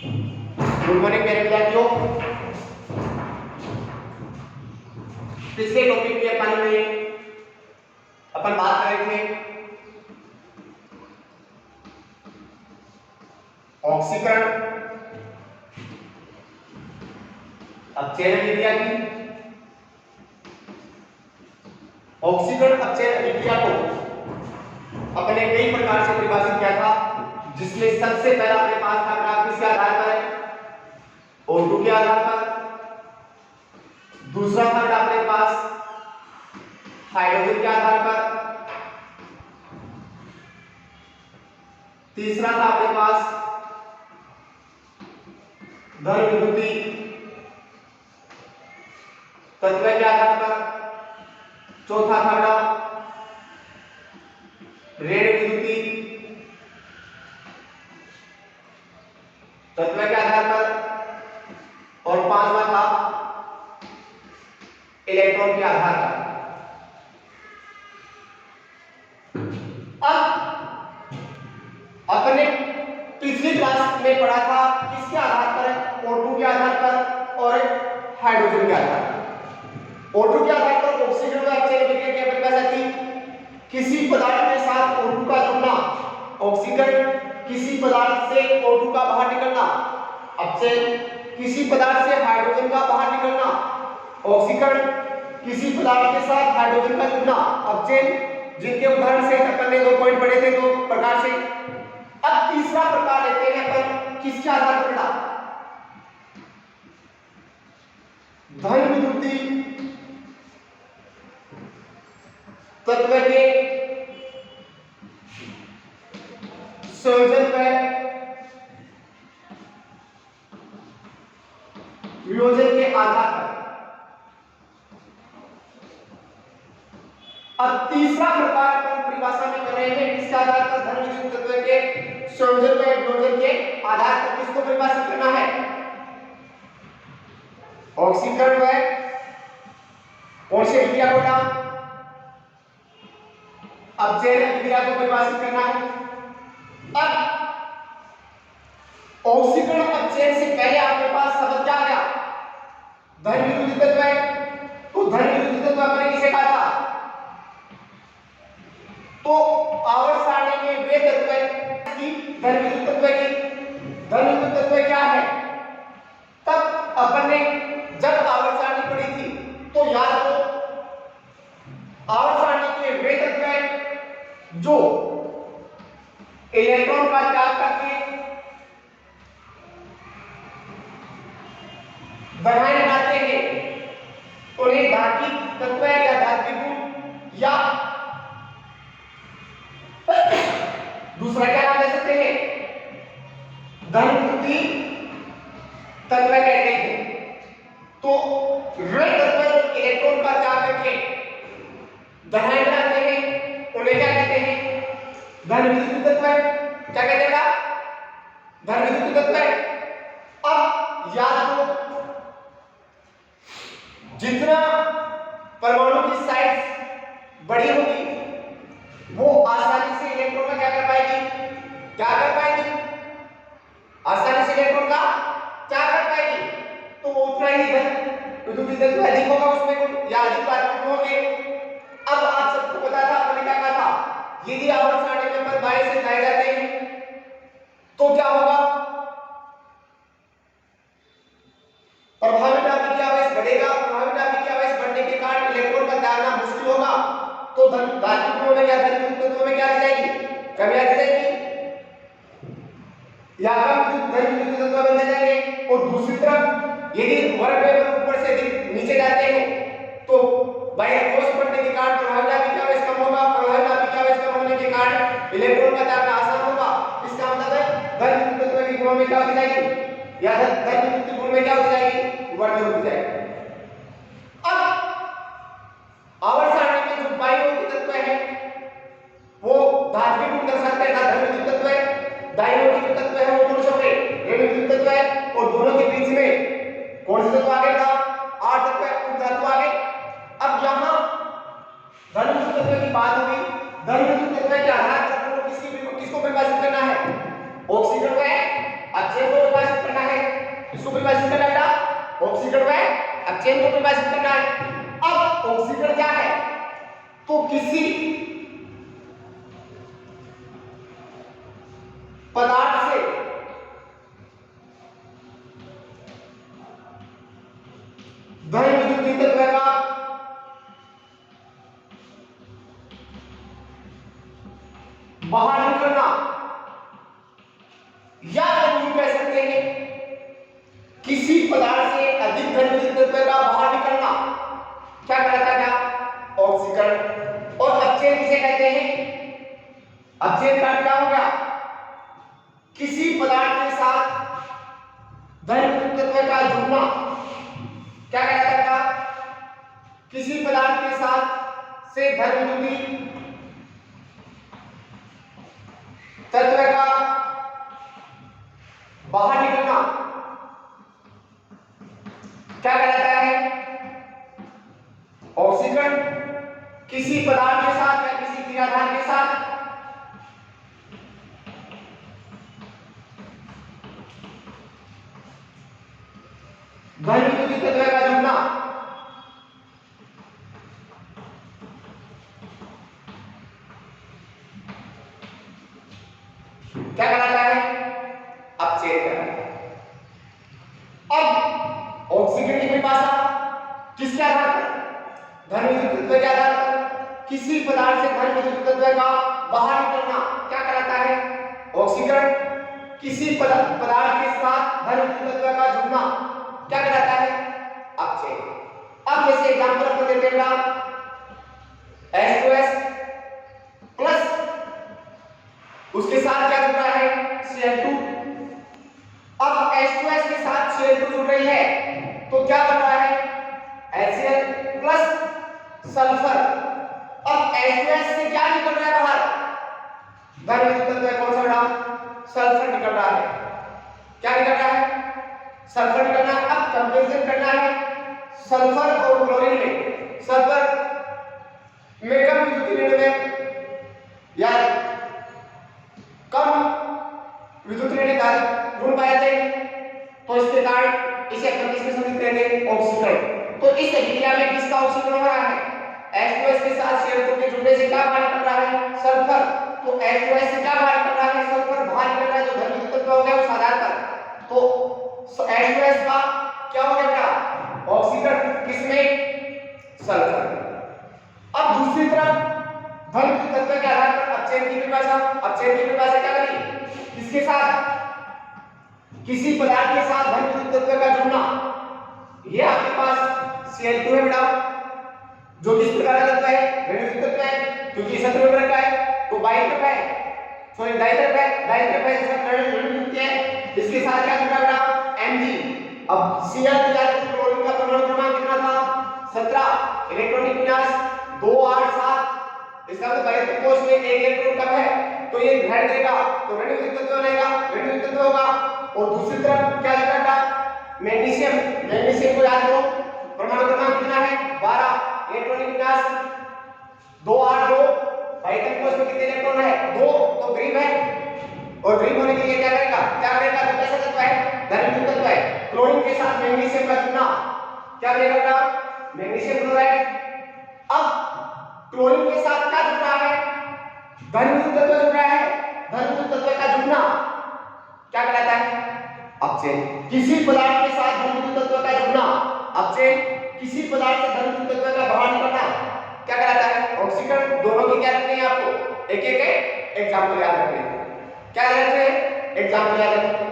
Good morning मेरे विद्यार्थियों। पिछले टॉपिक में अपन बात कर रहे थे ऑक्सीकरण अपचयन विक्रिया की। ऑक्सीकरण अपचयन विक्रिया को अपने कई प्रकार से परिभाषित किया था, जिसमें सबसे पहला अपने पास था ग्राफ किसके आधार पर, O2 के आधार पर। दूसरा था अपने पास हाइड्रोजन के आधार पर। तीसरा था अपने पास धन विद्युतीय तत्व के आधार पर। चौथा था ऋण विद्युतीय तत्व के आधार पर। और पांचवा था इलेक्ट्रॉन के आधार पर। अब अपने पिछली क्लास में पढ़ा था किसके आधार पर, O2 के आधार पर और हाइड्रोजन के आधार पर। O2 के आधार पर ऑक्सीजन का अपचयन विक्रिया क्या परिभाषा थी, किसी पदार्थ के साथ O2 का जुड़ना, ऑक्सीजन किसी पदार्थ से O2 का बाहर निकलना, अपचयन किसी पदार्थ से हाइड्रोजन का बाहर निकलना, ऑक्सीकरण किसी पदार्थ के साथ हाइड्रोजन का जुड़ना, अपचयन जिनके उदाहरण से अपन ने 2 पॉइंट पढ़े थे 2 प्रकार से। अब तीसरा प्रकार लेते हैं अपन किसके आधार पर, धन विद्युतीय तत्व के संयोजन पर वियोजन के आधार पर। अब तीसरा प्रकार अपन परिभाषा में कर रहे हैं किसके आधार पर, धन विद्युतीय तत्व के संयोजन पर वियोजन के आधार पर किसको परिभाषित करना है, ऑक्सीकरण है। कौन सी विक्रिया को नाम, अपचयन विक्रिया को परिभाषित करना है। अब ऑक्सीकरण अपचयन से पहले आपके पास शब्द क्या आया, धन विद्युतीय तत्व है। तो धन विद्युतीय तत्व आपने किसे कहा था, तो आवर्त सारणी में वे तत्व की धन विद्युतीय तत्व की धन विद्युतीय तत्व क्या है, तब अपन ने जब आवर्त सारणी पढ़ी थी तो याद हो आवर्त सारणी के वे तत्व है जो इलेक्ट्रॉन का त्याग करके धनायन बनाते हैं, उन्हें धात्विक तत्व या धात्विक गुण या दूसरा क्या नाम दे सकते हैं, धन विद्युतीय तत्व कहते हैं। तो ऋण तत्व इलेक्ट्रॉन का त्याग करके धनायन बनाते हैं, उन्हें क्या कहते हैं, धन विद्युतीय तत्व। क्या कहते हैं, धन विद्युतीय तत्व। अब याद हो जितना परमाणु की साइज बड़ी होगी वो आसानी से इलेक्ट्रॉन का क्या कर पाएगी, आसानी से इलेक्ट्रॉन का क्या कर पाएगी, तो वो उतना ही धन विद्युतीय तत्व अधिक होगा उसमें गुण या अधिक धात्विक होंगे। अब आप सबको पता था आपने क्या कहा था, यदि आवर्त सारणी में पर बाएं से दाएं जाते हैं तो क्या होगा, प्रभावी नाभिकीय आवेश बढ़ेगा। प्रभावी नाभिकीय आवेश बढ़ने के कारण इलेक्ट्रॉन का त्यागना मुश्किल होगा, तो धन धात्विक गुणों में या धन विद्युतीय तत्वों में क्या आ जाएगी, कमी आ जाएगी या कम धन विद्युतीय तत्व बन जाएंगे। और दूसरी तरफ यदि वर्ग में ऊपर से नीचे जाते हैं तो बाह्य ठोस बढ़ने के कारण प्रभावी नाभिकीय आवेश कम होगा। प्रभावी नाभिकीय आवेश कम होने के कारण इलेक्ट्रॉन का त्यागना आसान होगा। इसका मतलब है धन विद्युतीय तत्व की गुणों में क्या हो जाएगी या धन विद्युतीय गुण में क्या हो जाएगी, वर्धन हो जाएगी। अब आवर्त सारणी में जो बाईं तत्व है वो धात्विक गुण दर्शाते हैं, धन विद्युतीय तत्व है। दाईं ओर के तत्व है वो कौन से होंगे, ऋण विद्युतीय तत्व है। और दोनों के बीच में कौन सा तत्व आ गया था, आठ तत्व है, उन धातु आ गए। अब यहां धन विद्युतीय तत्व की बात हुई, धन विद्युतीय तत्व के आधार पर किसको परिभाषित करना है, ऑक्सीजन को है, अपचयन को परिभाषित करना किसको परिभाषित करना है? ऑक्सीकरण में अब चेन को परिभाषित करना है। अब ऑक्सीकरण क्या है? तो किसी पदार्थ से धन विद्युतीय तत्व का बाहर निकलना, या यूं कह सकते हैं किसी पदार्थ से अधिक धन विद्युतीय तत्व का बाहर निकलना क्या कहलाता है? ऑक्सीकरण। और अपचयन किसे कहते हैं? अपचयन का क्या हो गया? किसी पदार्थ के साथ धन विद्युतीय तत्व का जुड़ना क्या कहलाता है? किसी पदार्थ के साथ से धन विद्युतीय तत्व का बाहर निकलना क्या कहलाता है? ऑक्सीकरण। किसी पदार्थ के साथ या किसी क्रियाधार के साथ धन विद्युतीय तत्व का जुड़ना क्या कहलाता है? अपचयन कहलाता है। अब ऑक्सीकरण की परिभाषा किसके आधार पर? धन विद्युतीय तत्व के आधार पर किसी पदार्थ से धन विद्युतीय तत्व का बाहर निकलना क्या कहलाता है? ऑक्सीकरण। किसी पदार्थ के साथ धन विद्युतीय तत्व का जुड़ना क्या कहलाता है? अपचयन। अब जैसे एग्जांपल अपन देते हैं H2S प्लस उसके साथ क्या जुड़ रहा है? Cl2। अब H2S के साथ Cl2 जुड़ रही है तो क्या बन रहा है? HCl plus sulphur. अब H2S से क्या निकल रहा है बाहर? धन विद्युतीय तत्व कौन सा बेटा? सल्फर निकल रहा है। क्या निकल रहा है? सल्फर निकलना। अब कंपैरिजन करना है सल्फर और क्लोरीन में। सल्फर में कम विद्युतीय में या कम विद्युतीय गुण पाए जाते हैं तो इसके कारण इसे अपन किसमें सम्मिलित करेंगे? ऑक्सीकरण। तो इस अभिक्रिया में किसका ऑक्सीकरण हो रहा है? H2S के साथ Cl2 के जुड़ने से क्या बाहर निकल रहा है? सल्फर। तो H2S से क्या बाहर निकल रहा है? सल्फर बाहर निकल रहा है जो धन विद्युतीय तत्व हो गया उस आधार पर। तो H2S का क्या हो गया बेटा? ऑक्सीकरण। किसमें? सल्फर। अब दूसरी तरफ धन विद्युतीय तत्व के आधार पर अपचयन की परिभाषा। अपचयन की परिभाषा क्या करी? किसके साथ? किसी पदार्थ के साथ धन विद्युतीय तत्व का जुड़ना। ये आपके पास Cl2 है बेटा जो किस प्रकार का तत्व है? धन विद्युतीय तत्व है क्योंकि शत्रु में रखा है तो बाई तरफ है, सॉरी दाई तरफ है इसका धन विद्युतीय है। इसके साथ क्या जुड़ा बेटा? Mg। अब Cl क्लोरीन का परमाणु क्रमांक कितना था? 17। इलेक्ट्रॉनिक विन्यास 2 8 7। इसका मतलब बाह्य कोश में एक इलेक्ट्रॉन कम है तो ये घट देगा तो ऋण विद्युतीय तत्व बनेगा, ऋण विद्युतीय तत्व होगा। और दूसरी तरफ क्या जुड़ा था? मैग्नीशियम। मैग्नीशियम को याद करो परमाणु क्रमांक कितना है? 12। इलेक्ट्रॉनिक विन्यास 2 8 2। बाह्य कोश में कितने इलेक्ट्रॉन है? 2। तो ग्रीव है और ग्रीव होने के लिए क्या करेगा? तो कैसा तत्व है? धन विद्युतीय तत्व है। क्लोरीन के साथ मैग्नीशियम का जुड़ना क्या बनेगा बेटा? Magnesium chloride. अब क्लोरीन के साथ क्या जुड़ रहा है? धन विद्युतीय तत्व जुड़ रहा है। धन विद्युतीय तत्व का जुड़ना क्या कहलाता है? अपचयन। किसी पदार्थ के साथ धन विद्युतीय तत्व का जुड़ना अपचयन। किसी पदार्थ से धन विद्युतीय तत्व का बाहर निकलना क्या कहलाता है? ऑक्सीकरण। दोनों की क्या रखनी है आपको? एक एक एग्जांपल याद रखने हैं। क्या याद रखते हैं? एग्जांपल याद रखते हैं।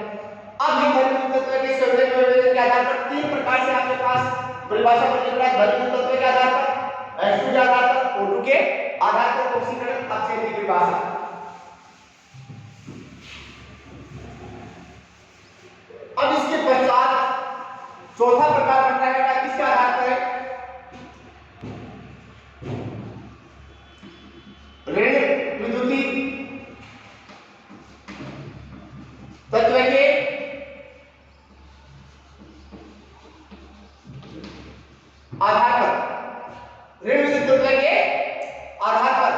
अब ये धन विद्युतीय तत्व के संयोजन के आधार पर तीन प्रकार से आपके पास परिभाषा बन रहा है। धन विद्युतीय तत्व के आधार पर, H2 के आधार पर, O2 के आधार पर ऑक्सीकरण अपचयन की परिभाषा। अब इसके पश्चात चौथा प्रकार बनता है किसके आधार पर? ऋण विद्युतीय तत्व के आधार पर। ऋण विद्युतीय तत्व के आधार पर।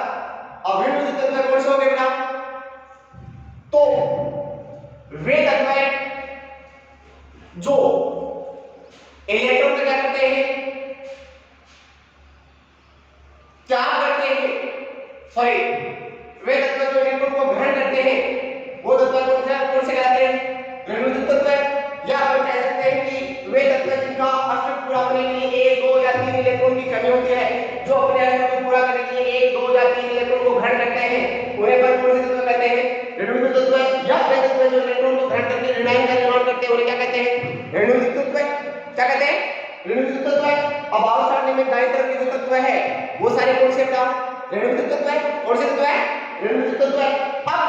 अब ऋण विद्युतीय तत्व कौन से हो गए बेटा? तो वे तत्व जो इलेक्ट्रॉन को क्या करते हैं, त्याग करते हैं, सॉरी वे तत्व जो इलेक्ट्रॉन को ग्रहण करते हैं वो तत्व कौन से कहलाते हैं, ऋणात्मक तत्व। या हम कह सकते हैं कि वे तत्व जिनका अष्टक पूरा होने के लिए 1 2 या 3 इलेक्ट्रॉन की कमी होती है, जो अपने अष्टक को पूरा करने के लिए 1 2 या 3 इलेक्ट्रॉन को ग्रहण करते हैं, उन्हें पर कौन से तत्व कहते हैं, ऋणात्मक तत्व। या वे तत्व जो इलेक्ट्रॉन को ग्रहण करके ऋणायन का निर्माण करते हैं उन्हें क्या कहते हैं, ऋणात्मक तत्व। क्या कहते हैं, ऋणात्मक तत्व। अब भाव सारणी में दाईं तरफ के जो तत्व है वो सारे कौन से बताओ, ऋणात्मक तत्व है। कौन से तत्व है, ऋणात्मक तत्व है। अब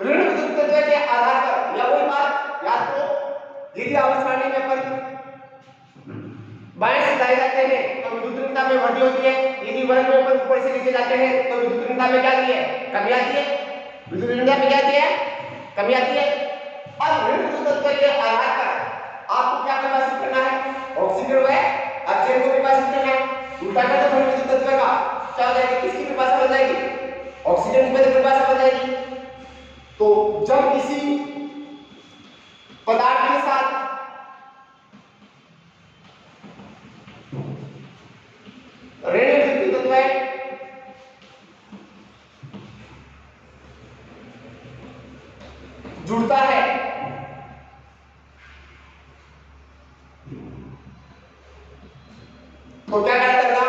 ऋणात्मक तत्व के आधार पर या वही बात, या तो यदि आवर्त सारणी में अपन बाएं से दाएं जाते हैं तो विद्युत ऋणता में वृद्धि होती है, यदि वर्ग में अपन ऊपर से नीचे जाते हैं तो विद्युत ऋणता में क्या आती है, कमी आती है। विद्युत ऋणता में क्या आती है, कमी आती है। अब ऋणात्मक तत्व के आधार पर आपको क्या परिभाषित करना है, ऑक्सीजन व ऑक्सीजन को परिभाषित करना है। उल्टा कर दो विद्युत तत्व का क्या हो जाएगा, किसकी परिभाषा बन जाएगी, ऑक्सीजन की परिभाषा बन जाएगी। तो जब किसी पदार्थ के साथ ऋणात्मक तत्व जुड़ता है तो क्या कहलाता है,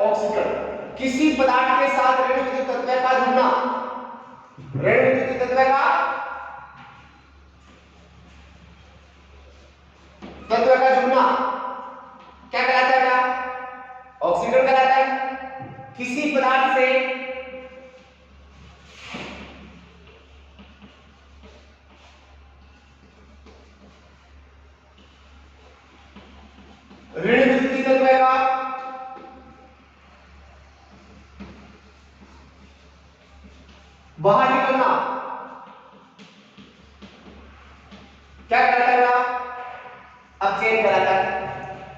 ऑक्सीकरण। किसी पदार्थ के साथ ऋणात्मक तत्व का जुड़ना, ऋणात्मक तत्व का जुड़ना क्या कहलाता है, ऑक्सीकरण कहलाता है। किसी पदार्थ से ऋणात्मक तत्व का बाहर निकलना क्या कहलाता है, अपचयन कहलाता है।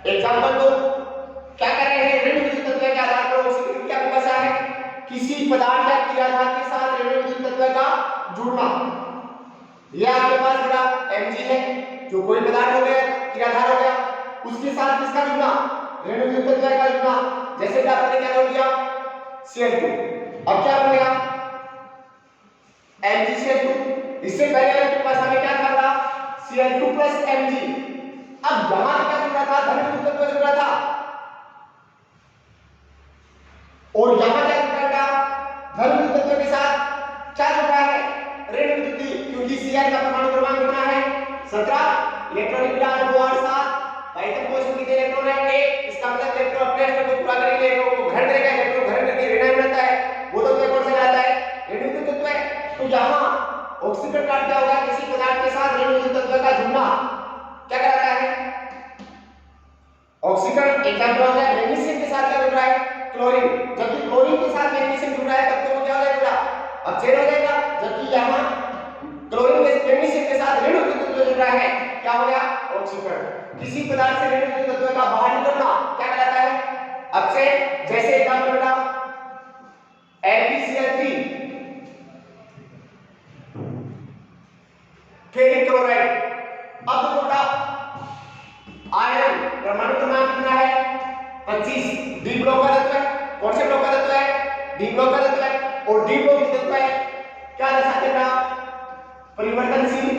एग्जांपल दो, क्या कर रहे हैं, ऋणात्मक तत्व के आधार पर ऑक्सीजन की क्या परिभाषा है, किसी पदार्थ या क्रियाधार के साथ ऋणात्मक तत्व का जुड़ना। यह आपके पास बड़ा Mg है जो कोई पदार्थ हो गया, क्रियाधार हो गया, उसके साथ किसका जुड़ना, ऋणात्मक तत्व का जुड़ना। जैसे कि आपने क्या जोड़ दिया, Cl2। अब क्या बनेगा, MgCl2। इससे पहले आपके पास हमें क्या था, Cl2 + Mg। अब यहां क्या जुड़ा था, ऋणात्मक तत्व जुड़ा था, और यहां क्या जुड़ा था, ऋणात्मक तत्व के साथ क्या जुड़ा है, ऋणात्मक तत्व। क्योंकि Cl का परमाणु क्रमांक कितना है, 17, इलेक्ट्रॉनिक विन्यास 2 8 7, आयतन कोश में कितने इलेक्ट्रॉन है, 1। इसका मतलब इलेक्ट्रॉन अपने अष्टक को पूरा करेंगे, इलेक्ट्रॉन को ग्रहण करेगा, इलेक्ट्रॉन ग्रहण करके ऋणायन रहता है, वो तत्व कौन सा रहता है, ऋणात्मक तत्व है। तो यहां ऑक्सीकरण का क्या होगा, किसी पदार्थ के साथ ऋणात्मक तत्व का जुड़ना क्या कहलाता है, ऑक्सीकरण। एग्जांपल हो गया, मैग्नीशियम के साथ क्या जुड़ रहा है, क्लोरीन। जबकि क्लोरीन के साथ मैग्नीशियम जुड़ रहा है तब तो वो क्या हो जाएगा, अपचयन हो जाएगा। जबकि यहां क्लोरीन के मैग्नीशियम के साथ ऋणात्मक तत्व जुड़ रहा है, क्या हो गया, ऑक्सीकरण। किसी पदार्थ से ऋणात्मक तत्व का बाहर निकलना क्या कहलाता है, अपचयन। जैसे एग्जांपल बेटा FeCl3 फेरिक क्लोराइड। अब बेटा आयरन परमाणु क्रमांक कितना है, 25, डी ब्लॉक का तत्व है। कौन से ब्लॉक का तत्व है, डी ब्लॉक का तत्व है। और डी ब्लॉक की तत्व है क्या दर्शाते हैं, परिवर्तनशील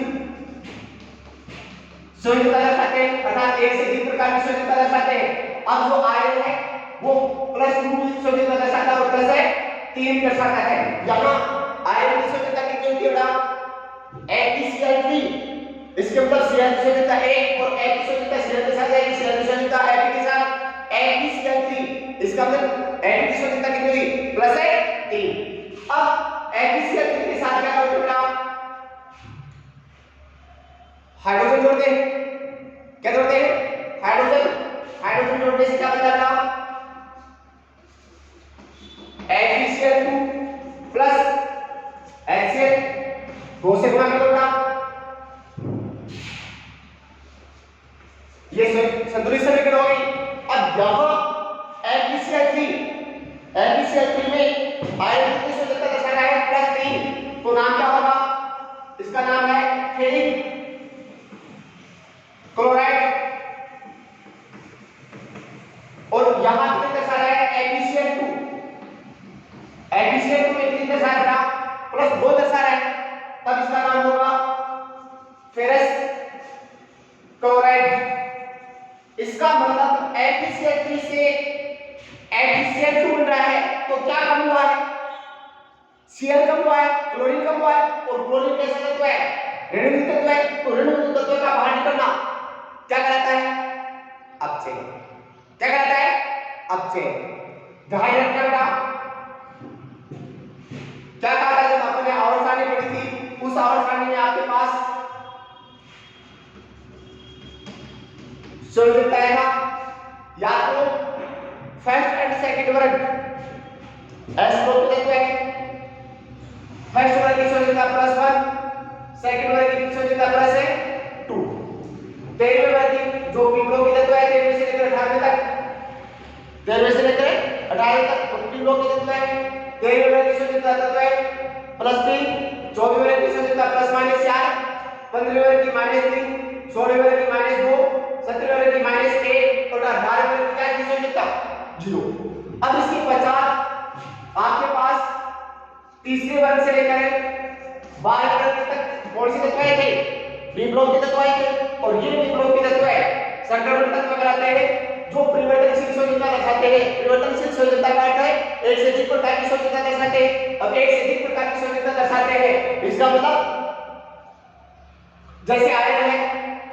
संयोजकता दर्शाते हैं, अर्थात 1 से 3 प्रकार की संयोजकता दर्शाते हैं। अब जो आयरन है वो +2 की संयोजकता दर्शाता है और +3 दर्शाता है। यहां आयरन की संयोजकता कितनी होती है बेटा, FeCl3। इसके मतलब Cl की संयोजकता 1 और F की संयोजकता Cl के साथ जाएगी, Cl की संयोजकता F के साथ FeCl3। इसका मतलब F की संयोजकता कितनी हुई, +3। अब FeCl3 के साथ क्या करोगे बेटा, हाइड्रोजन जोड़ते हैं। क्या जोड़ते हैं, हाइड्रोजन। हाइड्रोजन जोड़ने से क्या बन जाता, FeCl2 + HCl, 2 से गुणा करो बेटा, ये संतुलित समीकरण हो गई। अब यहां FeCl3 में आयरन की संयोजकता दर्शाना है +3, तो नाम क्या होगा, इसका नाम है फेरिक FeCl3 से FeCl2 बन रहा है, तो क्या कम हुआ है? Cl कम हुआ है, क्लोरीन कम हुआ है, और क्लोरीन कैसा तत्व है? ऋणात्मक तत्व है, तो ऋणात्मक तत्व का बाहर निकलना क्या कहलाता है? अपचय। क्या कहलाता है? अपचय। ध्यान रखना बेटा, क्या कहा था जब आपने आवर्त सारणी पढ़ी थी, उस आवर्त सारणी में आपके पास संयोजकता आएगा या तो फर्स्ट एंड सेकंड वर्ग S ग्रुप के तत्व है, फर्स्ट वर्ग की संयोजकता +1, सेकंड वर्ग की संयोजकता +2, तेरहवें वर्ग की जो पी ग्रुप के तत्व है 13वें से लेकर 18वें तक, 13वें से लेकर 18वें तक पी ग्रुप के तत्व है, 13वें वर्ग की संयोजकता तत्व है +3, 14वें वर्ग की संयोजकता ±4, 15वें वर्ग की -3, 16वें वर्ग की -2, 17वें वर्ग की -1 और 18वें वर्ग की क्या की संयोजकता 0। अब इसके पश्चात आपके पास तीसरे वर्ग से लेकर 12वें वर्ग तक कौन से तत्व आए थे? बी ब्लॉक के तत्व आए थे, और ये बी ब्लॉक के तत्व है संक्रमण तत्व कहलाते हैं, जो परिवर्तनशील संयोजकता दर्शाते हैं। परिवर्तनशील संयोजकता का अर्थ है एक से अधिक प्रकार की संयोजकता दर्शाते हैं। अब एक से अधिक प्रकार की संयोजकता दर्शाते हैं, इसका मतलब जैसे आयरन है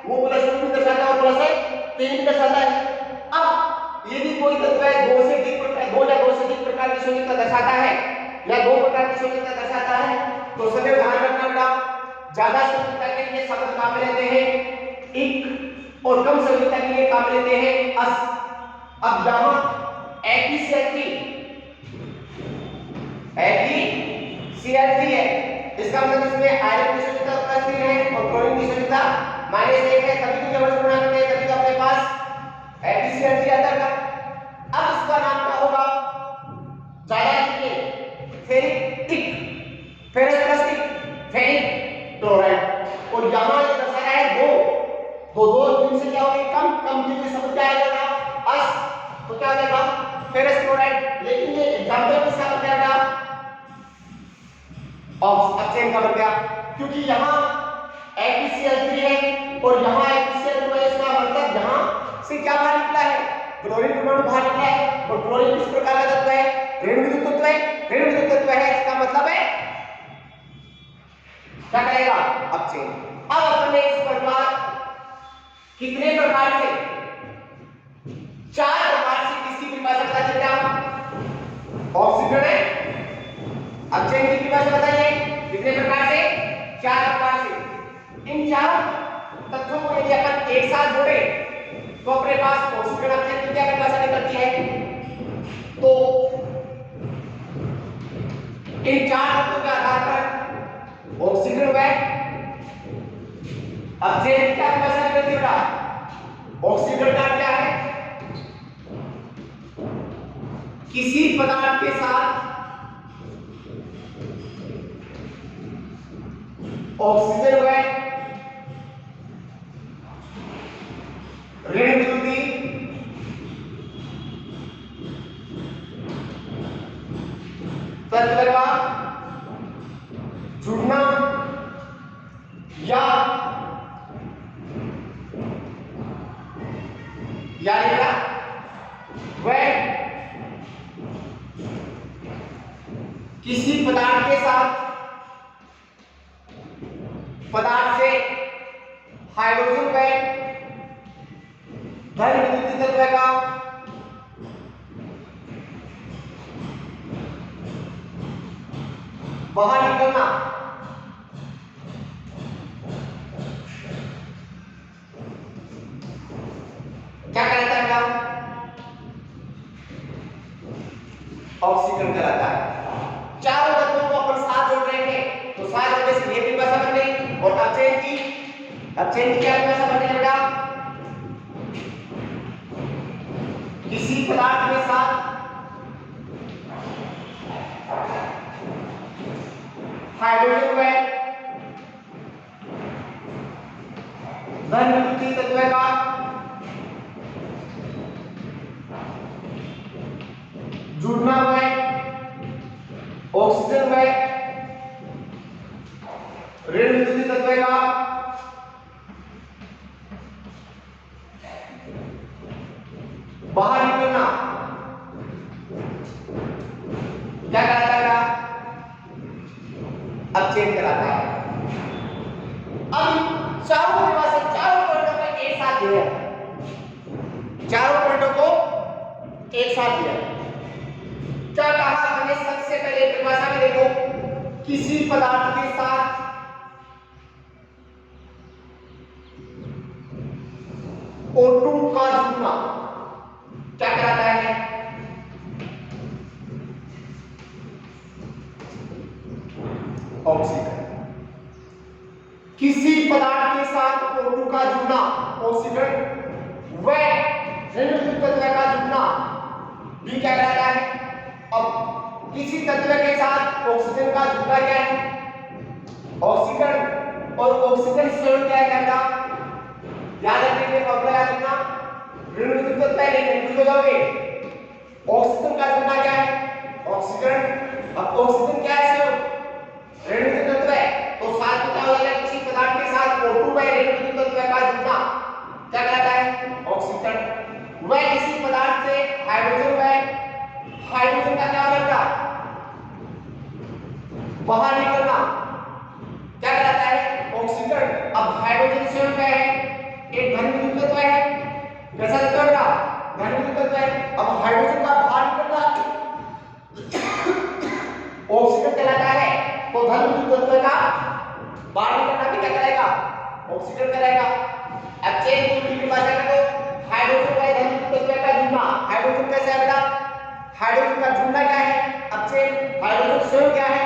वो +2 भी दर्शाता है और +3 भी दर्शाता है। अब यदि कोई तत्व है दो या दो से अधिक प्रकार की संयोजकता दर्शाता है या दो प्रकार की संयोजकता दर्शाता है, तो सदैव ध्यान रखना बेटा, ज्यादा संयोजकता के लिए शब्द काम लेते हैं इक और कम संयोजकता के लिए काम लेते हैं अस। अब यहां FeCl3 है, इसका मतलब इसमें आयरन की संयोजकता +3 है और क्लोरीन की संयोजकता -1 है, तभी तो जबरदस्त बना करते हैं, तभी तो अपने पास FeCl3 आता है। अब इसका नाम क्या होगा? ज्यादा लिखिए फेरिक इक, फेरस प्लस फेरिक क्लोराइड, और यहां ये दर्शाया है दो तीन से क्या होगी? कम के लिए शब्द क्या आएगा? अस, तो क्या आ जाएगा? Ferrous chloride. लेकिन ये एग्जांपल किसका बन गया? अपचयन का बन गया, क्योंकि यहाँ FeCl3 है और यहाँ FeCl2 है, इसका मतलब यहाँ से क्या बाहर निकला है? क्लोरीन परमाणु बाहर निकला है, और क्लोरीन किस प्रकार का तत्व है? ऋणात्मक तत्व है, ऋणात्मक तत्व है, इसका मतलब है क्या करेगा? अपचयन। अब अपने इस प्रकार कितने प्रकार से? 4 प्रकार से किसकी परिभाषा बता दीजिए? ऑक्सीजन है, अपचयन की परिभाषा बताइए कितने प्रकार से? 4 प्रकार से। इन 4 तत्वों को यदि अपन एक साथ जोड़े तो अपने पास ऑक्सीजन अपचयन की क्या परिभाषा निकलती है? तो इन 4 तत्वों के आधार पर ऑक्सीजन व अपचयन की क्या परिभाषा निकलती है? ऑक्सीजन का क्या है? किसी पदार्थ के साथ ऑक्सीजन व ऋण विद्युती तत्व का जुड़ना या वह किसी पदार्थ के साथ पदार्थ से हाइड्रोजन व धन विद्युतीय तत्व का बाहर निकलना क्या कहलाता है बेटा? ऑक्सीजन कहलाता है। चारों तत्वों को अपन साथ जोड़ रहे हैं, तो साथ जोड़ने से ये परिभाषा बन गई, और अपचयन की क्या परिभाषा बन गई बेटा? किसी पदार्थ के साथ हाइड्रोजन व धन विद्युतीय तत्व का जुड़ना व ऑक्सीजन व ऋण विद्युतीय तत्व का बाहर अपचयन कराता है। अब चारों परिभाषा चारों पॉइंटों को एक साथ दिया, चारों पॉइंटों को एक साथ दिया। क्या कहा मैंने सबसे पहले परिभाषा में, देखो किसी पदार्थ के साथ O2 का जुड़ना क्या कराता है? ऑक्सीकरण। किसी पदार्थ के साथ O2 का जुड़ना ऑक्सीकरण, व ऋणात्मक तत्व का जुड़ना भी क्या कहलाता है? अब किसी तत्व के साथ ऑक्सीजन का जुड़ना क्या है? ऑक्सीकरण। और ऑक्सीजन स्वयं क्या करता? याद रखने के फॉर्मूला याद रखना, ऋणात्मक तत्व पहले कंफ्यूज हो जाओगे। ऑक्सीजन का जुड़ना क्या है? ऑक्सीकरण। अब ऑक्सीजन क्या है? ऋणात्मक तत्व है, तो साथ में क्या हो जाएगा? किसी पदार्थ के साथ O2 व ऋणात्मक तत्व का जुड़ना क्या कहलाता है? ऑक्सीकरण। वह किसी पदार्थ से हाइड्रोजन व हाइड्रोजन का क्या होगा? बाहर निकलना क्या कहलाता है? ऑक्सीकरण। अब हाइड्रोजन स्वयं क्या है? एक घनीभूत तत्व है। कैसा तत्व है? घनीभूत तत्व है। अब हाइड्रोजन का बाहर निकलना ऑक्सीकरण कहलाता है, तो घनीभूत तत्व का बाहर निकलना भी क्या करेगा? ऑक्सीकरण करेगा। अब चेन की परिभाषा कर दो, हाइड्रोजन व घनीभूत तत्व का जुड़ना। हाइड्रोजन कैसा है बेटा? हाइड्रोजन का जुड़ना क्या है? अब चेन हाइड्रोजन स्वयं क्या है?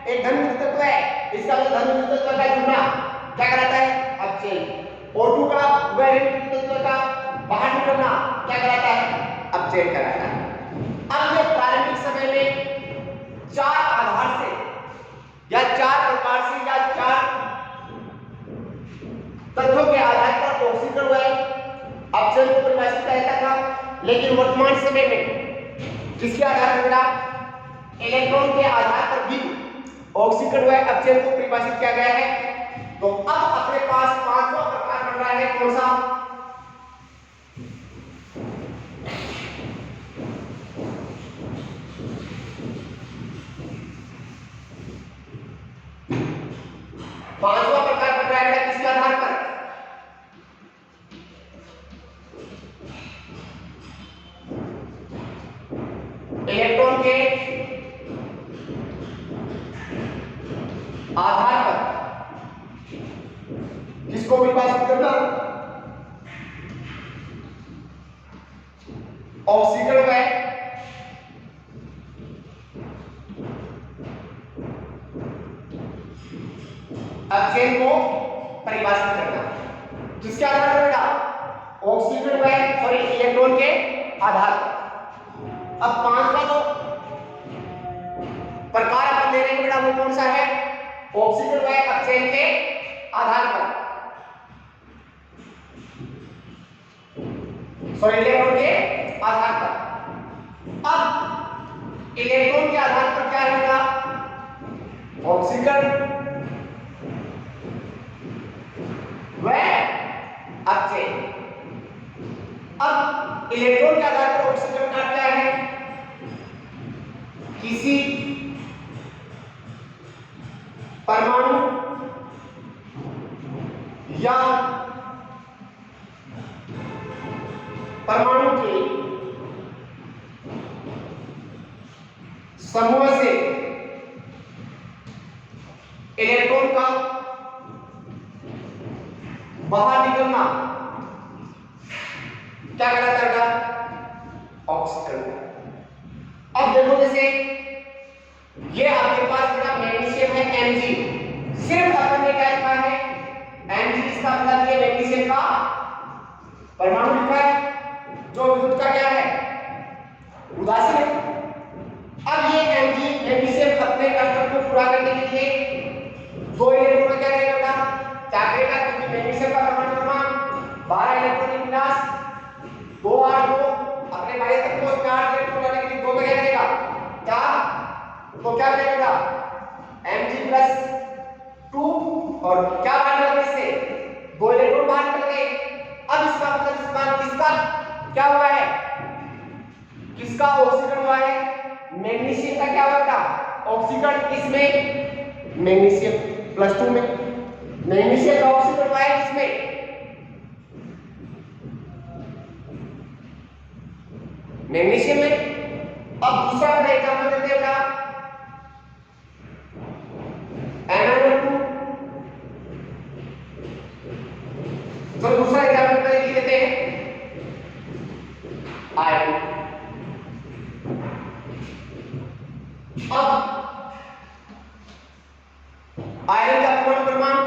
एक घनीभूत तत्व है, इसका मतलब घनीभूत तत्व का जुड़ना क्या कहलाता है? अब चेन। O2 का व ऋणात्मक तत्व का बाहर निकलना क्या कहलाता है? अपचयन कहलाता है। अब ये प्रारंभिक समय में चार आधार से या चार प्रकार से या चार तत्वों के आधार पर ऑक्सीकरण व अपचयन को परिभाषित किया जाता था, लेकिन वर्तमान समय में जिसके आधार पर इलेक्ट्रॉन के आधार पर भी ऑक्सीकरण व अपचयन को परिभाषित किया गया है। तो अब अपने पास पांचवा प्रकार बन रहा है, कौन सा? पांचवा प्रकार बन रहा है किसके आधार पर? इलेक्ट्रॉन के आधार पर। किसको परिभाषित करना? ऑक्सीकरण व अपचयन को परिभाषित करना। किसके आधार पर बेटा? ऑक्सीकरण व इलेक्ट्रॉन के आधार पर। अब पांचवा जो प्रकार अपन दे रहे हैं बेटा, वो कौन सा है? ऑक्सीकरण व अपचयन के आधार पर, इलेक्ट्रॉन के आधार पर। अब इलेक्ट्रॉन के आधार पर क्या होगा? ऑक्सीकरण व अपचयन। अब इलेक्ट्रॉन के आधार पर ऑक्सीकरण का क्या है? किसी परमाणु या परमाणु के समूह से इलेक्ट्रॉन का बाहर निकलना क्या कहलाता है? ऑक्सीकरण। अब देखो जैसे ये आपके पास बेटा मैग्नीशियम है Mg, सिर्फ अपन ने क्या लिखा है? Mg, इसका मतलब ये मैग्नीशियम का परमाणु लिखा है, जो विद्युत का क्या है? उदासीन है। अब ये Mg मैग्नीशियम अपने स्ट्रक्चर को पूरा करने के लिए दो इलेक्ट्रॉन क्या करेगा? क्या करेगा? क्योंकि मैग्नीशियम का परमाणु क्रमांक 12 इलेक्ट्रॉन विन्यास 2 8 2, अपने बाह्य तत्व को 4 इलेक्ट्रॉन लाने के लिए 2 क्या करेगा? 4। तो क्या करेगा? Mg+2 और क्या बाहर निकल गए इससे? 2 इलेक्ट्रॉन बाहर निकल गए। अब इसका मतलब इस बार किसका क्या हुआ है? किसका ऑक्सीकरण हुआ है? मैग्नीशियम का क्या हुआ था? ऑक्सीकरण। इसमें मैग्नीशियम +2 में मैग्नीशियम का ऑक्सीजन है किसमें मैग्नीशियम में। अब दूसरा अपना एग्जांपल देते हैं बेटा NaO2 तो दूसरा एग्जांपल पर लिख देते हैं आयरन। अब आयरन का परमाणु क्रमांक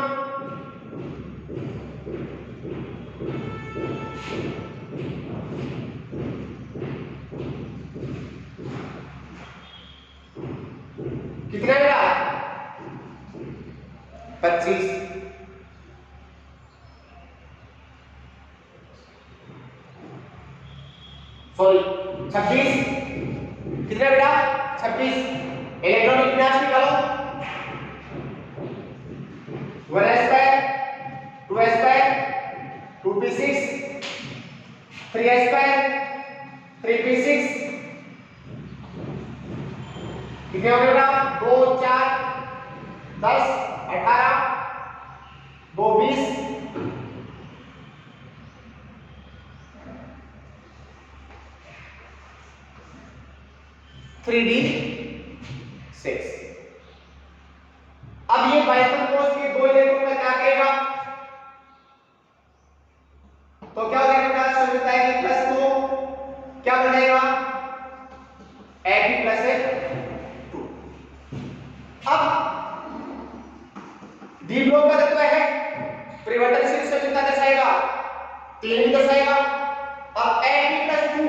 कितना बेटा 25 सॉरी 26 कितना बेटा 26 इलेक्ट्रॉनिक विन्यास निकालो 1s2 2s2 2p6 3s2 3p6 कितने हो गए बेटा 2 4 10 18 2 20 3d6। अब ये बायतन कोष के दो इलेक्ट्रॉन का क्या करेगा तो क्या हो जाएगा बेटा समझता है कि +2 क्या बन जाएगा Ag+2। अब डी ब्लॉक का तत्व है परिवर्तनशील संयोजकता दर्शाएगा 3 भी दर्शाएगा। अब Ag+2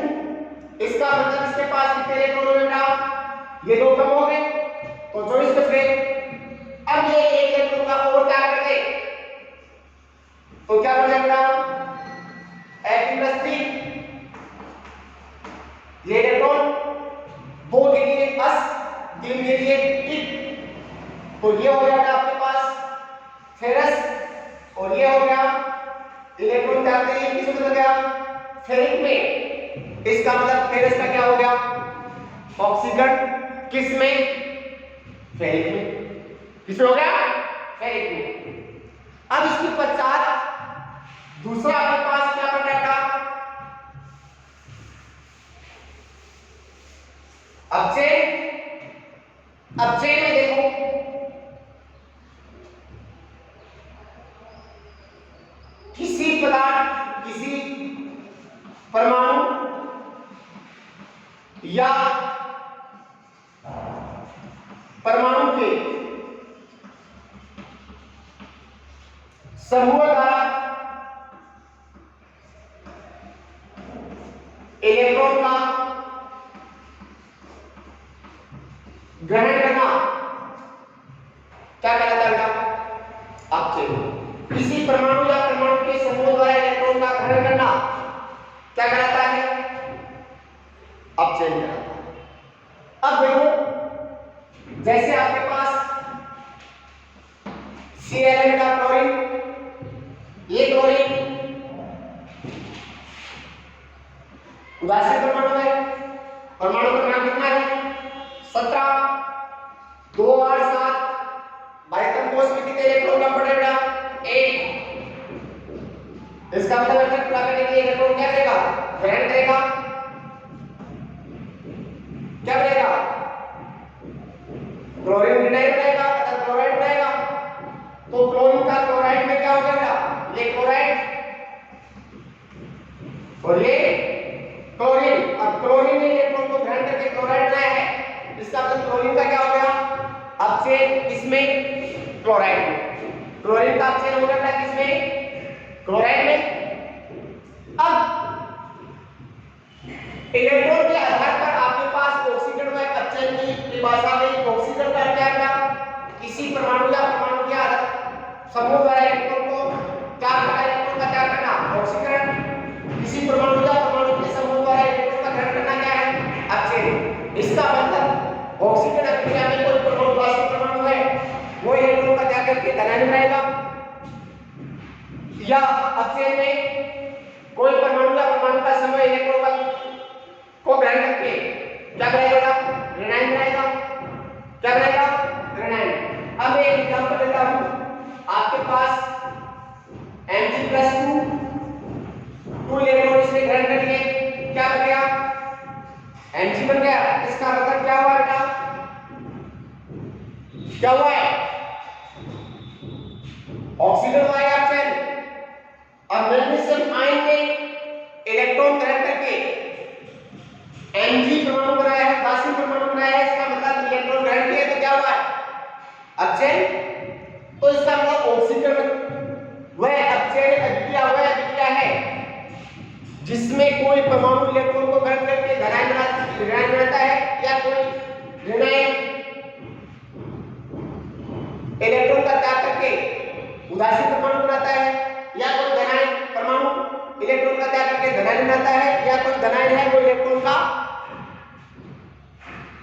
इसका मतलब इसके पास कितने इलेक्ट्रॉन है बेटा ये दो कम हो गए तो 24 बच गए। अब ये एक इलेक्ट्रॉन का और क्या कर दे तो क्या बन जाएगा Ag+3 ये इलेक्ट्रॉन 2 के लिए अस 3 के लिए टिक तो ये हो जाएगा आपके पास फेरस और ये हो गया इलेक्ट्रॉन जाते हैं किस में गया फेरिक में। इसका मतलब फेरस का क्या हो गया ऑक्सीजन किस में फेरिक में किस हो गया फेरिक में। अब इसके पश्चात दूसरा आपके पास क्या बन जाएगा अब चेन में देखो किसी पदार्थ किसी परमाणु या परमाणु के समूह द्वारा इलेक्ट्रॉन का ग्रहण करना क्या कहलाता है बेटा अपचयन। किसी परमाणु या परमाणु के समूह द्वारा इलेक्ट्रॉन का ग्रहण करना क्या कहलाता है अपचयन कहलाता है। अब देखो जैसे आपके पास Cl का क्लोरीन ये क्लोरीन उदासीन परमाणु है परमाणु क्रमांक कितना है 17 2 8 7 बायतम कोष में कितने इलेक्ट्रॉन कम पड़े बेटा 1। इसका मतलब इलेक्ट्रॉन पूरा करने के लिए इलेक्ट्रॉन क्या करेगा ग्रहण करेगा क्या करेगा क्लोरीन ग्रेनाइड रहेगा अथवा क्लोराइड रहेगा तो क्लोरीन का क्लोराइड में क्या हो जाएगा ये क्लोराइड और ये क्लोरीन। अब क्लोरीन ने इलेक्ट्रॉन को ग्रहण करके क्लोराइड बनाया है इसका मतलब क्लोरीन का क्या हो गया अपचयन किसमें क्लोराइड में। क्लोरीन का अपचयन हो गया किसमें क्लोराइड में। अब इलेक्ट्रॉन के आधार पर आपके पास ऑक्सीजन व अपचयन की परिभाषा में ऑक्सीजन का क्या था किसी परमाणु या परमाणु के आधार समूह द्वारा इलेक्ट्रॉन को क्या करना इलेक्ट्रॉन का क्या करना ऑक्सीकरण। किसी परमाणु या परमाणु के समूह द्वारा इलेक्ट्रॉन का ग्रहण करना क्या है अपचयन। इसका मतलब ऑक्सीजन अभिक्रिया में कोई परमाणु वास्तविक परमाणु है वो इलेक्ट्रॉन का क्या करके धनात्मक रहेगा या अपचयन में कोई परमाणु या परमाणु का समूह इलेक्ट्रॉन को ग्रहण करके क्या करेगा ऋणायन बनाएगा क्या बनाएगा ऋणायन। अब एक क्या हुआ है? ऑक्सीजन हुआ है ऑप्शन। अब मैग्नीशियम आयन ने इलेक्ट्रॉन ग्रहण करके Mg परमाणु बनाया है, उदासीन परमाणु बनाया है, इसका मतलब इलेक्ट्रॉन ग्रहण किया तो क्या हुआ है? अपचयन। तो इसका मतलब ऑक्सीकरण वह अपचयन अभिक्रिया है जिसमें कोई परमाणु इलेक्ट्रॉन को ग्रहण करके धनायन बनाता है या कोई ऋणायन इलेक्ट्रॉन का त्याग करके उदासीन परमाणु बनाता है या कोई धनायन परमाणु इलेक्ट्रॉन का त्याग करके धनायन बनाता है या कोई धनायन है वो इलेक्ट्रॉन का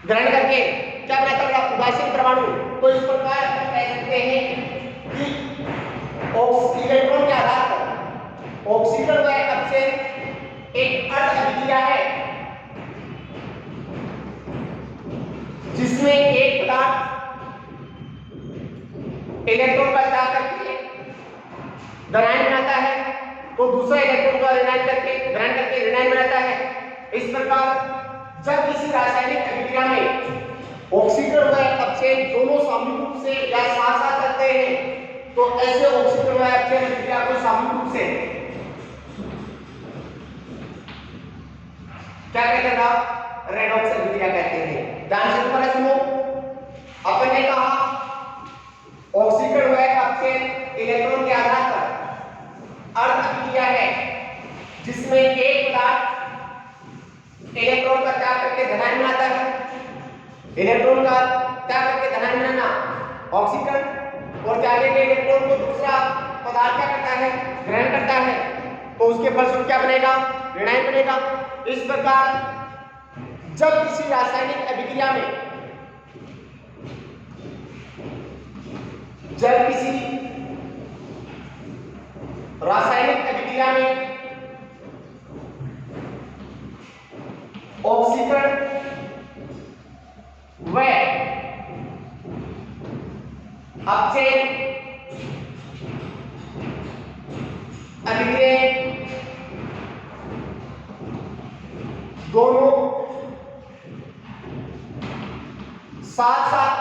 ग्रहण करके क्या बनाता है उदासीन परमाणु। तो इस प्रकार हम कह सकते हैं कि इलेक्ट्रॉन के आधार पर ऑक्सीकरण व अपचयन एक अर्ध अभिक्रिया है जिसमें एक पदार्थ इलेक्ट्रॉन का त्याग करके धनायन बनाता है तो दूसरा इलेक्ट्रॉन का ऋणायन करके ग्रहण करके ऋणायन बनाता है। इस प्रकार जब किसी रासायनिक अभिक्रिया में ऑक्सीकरण व अपचयन दोनों सामूहिक रूप से या साथ साथ चलते हैं तो ऐसे ऑक्सीकरण व अपचयन अभिक्रिया को सामूहिक रूप से क्या कहते हैं? रेडॉक्स अभिक्रिया कहते हैं। ध्यान से दोबारा सुनो। अपन ने कहा ऑक्सीकरण व अपचयन इलेक्ट्रॉन के आधार पर अर्ध अभिक्रिया है जिसमें एक पदार्थ इलेक्ट्रॉन का त्याग करके धनायन बनाता है, इलेक्ट्रॉन का त्याग करके धनायन बनाना ऑक्सीकरण, और त्यागे गए इलेक्ट्रॉन को दूसरा पदार्थ क्या करता है? ग्रहण करता है, तो उसके फलस्वरूप क्या बनेगा? ऋणायन बनेगा। इस प्रकार जब किसी रासायनिक अभिक्रिया में ऑक्सीकरण व अपचयन अभिक्रिया दोनों साथ साथ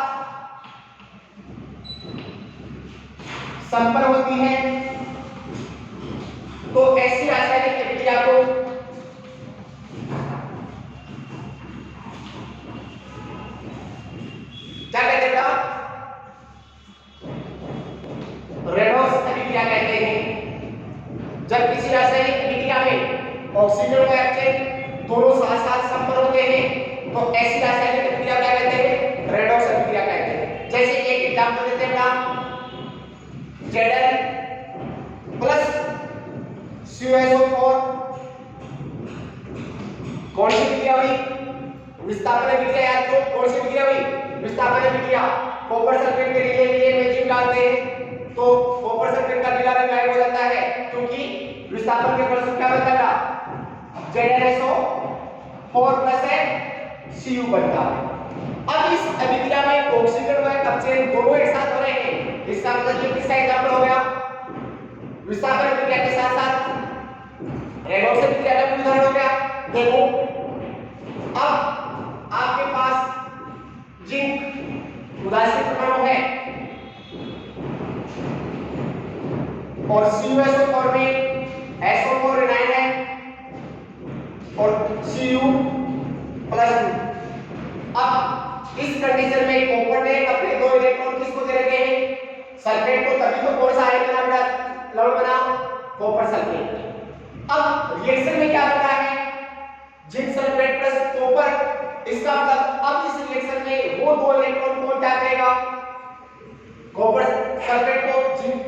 संपन्न होती है तो ऐसी रासायनिक अभिक्रिया को क्या कहते हैं? रेडॉक्स अभिक्रिया कहते हैं। जब किसी रासायनिक अभिक्रिया में ऑक्सीजन व अपचयन दोनों साथ साथ संपन्न होते हैं तो ऐसी रासायनिक अभिक्रिया क्या कहते हैं? रेडॉक्स अभिक्रिया कहते हैं। जैसे एक एग्जांपल देते हैं Zn प्लस CuSO4 कौन सी अभिक्रिया हुई? विस्थापन अभिक्रिया। याद करो कौन सी अभिक्रिया हुई? विस्थापन अभिक्रिया। कॉपर सल्फेट के नीले में जिंक डालते हैं तो कॉपर सल्फेट का नीला रंग गायब हो जाता है क्योंकि विस्थापन के फलस्वरूप क्या बनता है? ZnSO4 प्लस Cu बनता है। अब इस अभिक्रिया में ऑक्सीकरण व अपचयन दोनों एक साथ हो रहे हैं। इसका मतलब ये किसका एग्जांपल हो गया? विस्थापन अभिक्रिया के साथ साथ रेडॉक्स अभिक्रिया का भी उदाहरण हो गया। देखो अब आपके पास जिंक उदासीन परमाणु है और CuSO4 में SO4 ऋणायन है और Cu प्लस। अब इस कंडीशन में कॉपर ने अपने दो इलेक्ट्रॉन किसको दे रखे हैं? सल्फेट को। तभी तो कौन सा आयन बना लवण बना? Copper sulphate. अब रिएक्शन में क्या बन रहा है? Zinc sulphate plus copper. इसका मतलब अब इस रिएक्शन में वो दो इलेक्ट्रॉन कौन क्या करेगा? कॉपर सल्फेट को जिंक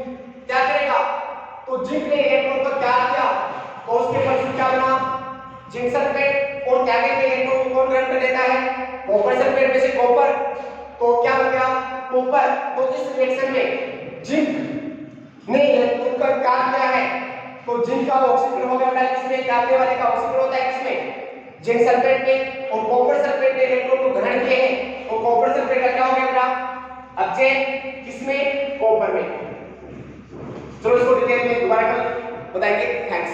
क्या करेगा? तो जिंक ने इलेक्ट्रॉन को त्याग किया तो उसके फलस्वरूप क्या बना? Zinc sulphate. और त्यागे गए इलेक्ट्रॉन को कौन ग्रहण कर लेता है? कॉपर सल्फेट में से कॉपर। तो क्या बन गया? कॉपर। तो इस रिएक्शन में जिंक ने इलेक्ट्रॉन का त्याग किया है तो जिंक का ऑक्सीकरण हो गया। किसमें? त्यागने वाले का ऑक्सीकरण होता है किसमें? जिंक सल्फेट में। और कॉपर सल्फेट ने इलेक्ट्रॉन को ग्रहण किए हैं तो कॉपर सल्फेट का क्या हो गया? अपचयन किसमें? कॉपर में। चलो इसको डिटेल में दोबारा कल बताएंगे। थैंक्स।